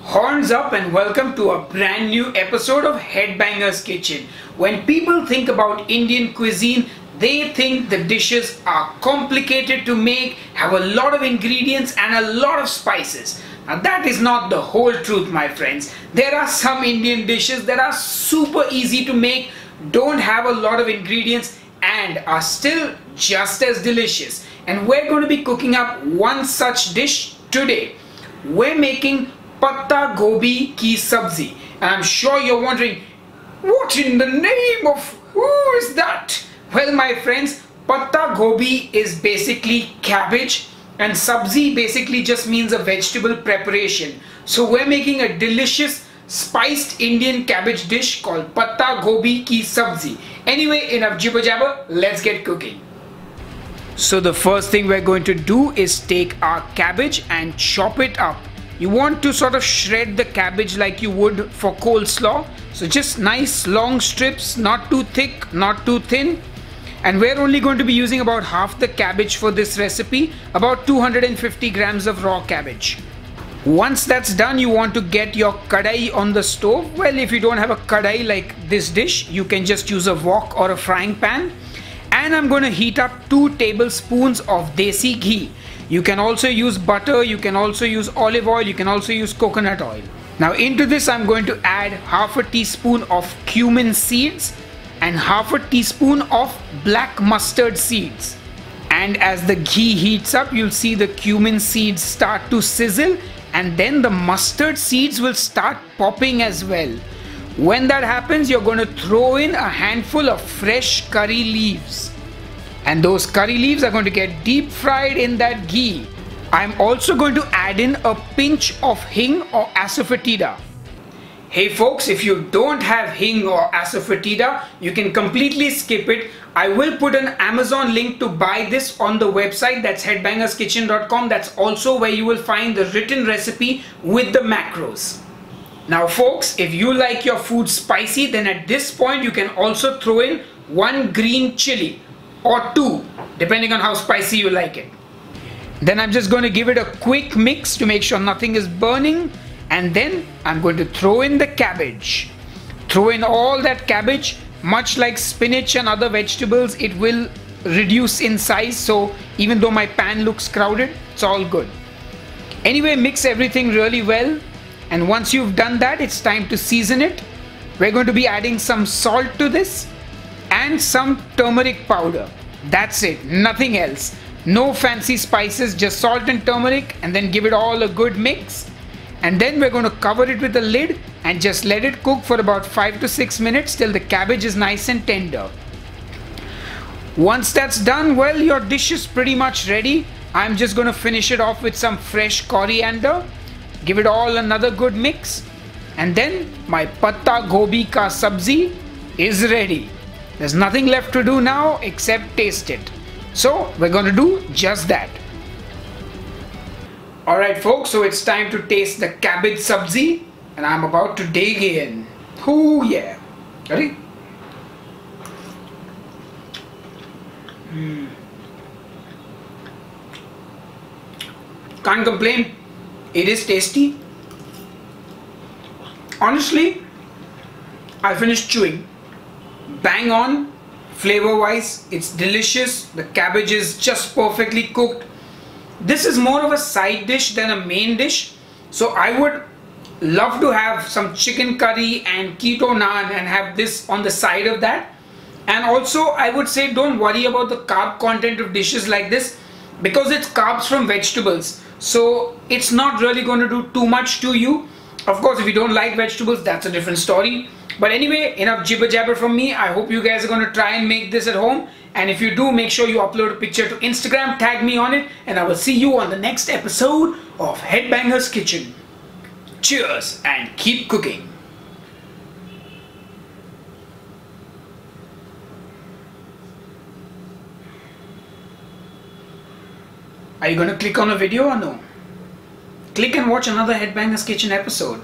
Horns up and welcome to a brand new episode of Headbanger's Kitchen. When people think about Indian cuisine, they think the dishes are complicated to make, have a lot of ingredients and a lot of spices. Now that is not the whole truth, my friends. There are some Indian dishes that are super easy to make, don't have a lot of ingredients and are still just as delicious. And we're going to be cooking up one such dish today. We're making Patta Gobhi ki Sabzi. And I'm sure you're wondering, what in the name of who is that? Well, my friends, Patta Gobhi is basically cabbage and Sabzi basically just means a vegetable preparation. So we're making a delicious spiced Indian cabbage dish called Patta Gobhi ki Sabzi. Anyway, enough jibber jabber, let's get cooking. So the first thing we're going to do is take our cabbage and chop it up. You want to sort of shred the cabbage like you would for coleslaw. So just nice long strips, not too thick, not too thin. And we're only going to be using about half the cabbage for this recipe, about 250 grams of raw cabbage. Once that's done, you want to get your kadai on the stove. Well, if you don't have a kadai like this dish, you can just use a wok or a frying pan. And I'm going to heat up 2 tablespoons of desi ghee. You can also use butter, you can also use olive oil, you can also use coconut oil. Now into this I'm going to add half a teaspoon of cumin seeds and half a teaspoon of black mustard seeds. And as the ghee heats up, you'll see the cumin seeds start to sizzle and then the mustard seeds will start popping as well. When that happens, you're going to throw in a handful of fresh curry leaves. And those curry leaves are going to get deep fried in that ghee. I'm also going to add in a pinch of hing or asafoetida. Hey folks, if you don't have hing or asafoetida, you can completely skip it. I will put an Amazon link to buy this on the website, that's headbangerskitchen.com. That's also where you will find the written recipe with the macros. Now folks, if you like your food spicy, then at this point you can also throw in 1 green chili or 2, depending on how spicy you like it. Then I'm just going to give it a quick mix to make sure nothing is burning, and then I'm going to throw in the cabbage. Throw in all that cabbage. Much like spinach and other vegetables, it will reduce in size, so even though my pan looks crowded, it's all good. Anyway, mix everything really well. And once you've done that, it's time to season it. We're going to be adding some salt to this and some turmeric powder. That's it, nothing else. No fancy spices, just salt and turmeric, and then give it all a good mix. And then we're going to cover it with a lid and just let it cook for about 5 to 6 minutes till the cabbage is nice and tender. Once that's done, well, your dish is pretty much ready. I'm just going to finish it off with some fresh coriander. Give it all another good mix, and then my Patta Gobhi ka Sabzi is ready. There's nothing left to do now except taste it. So we're going to do just that. Alright folks, so it's time to taste the cabbage sabzi, and I'm about to dig in. Ooh yeah. Ready? Can't complain. It is tasty. Honestly, I finished chewing. Bang on, flavor wise, it's delicious. The cabbage is just perfectly cooked. This is more of a side dish than a main dish. So I would love to have some chicken curry and keto naan and have this on the side of that. And also I would say don't worry about the carb content of dishes like this because it's carbs from vegetables. So it's not really going to do too much to you. Of course, if you don't like vegetables, that's a different story. But anyway, enough jibber jabber from me. I hope you guys are going to try and make this at home. And if you do, make sure you upload a picture to Instagram, tag me on it. And I will see you on the next episode of Headbanger's Kitchen. Cheers and keep cooking. Are you going to click on a video or no? Click and watch another Headbanger's Kitchen episode.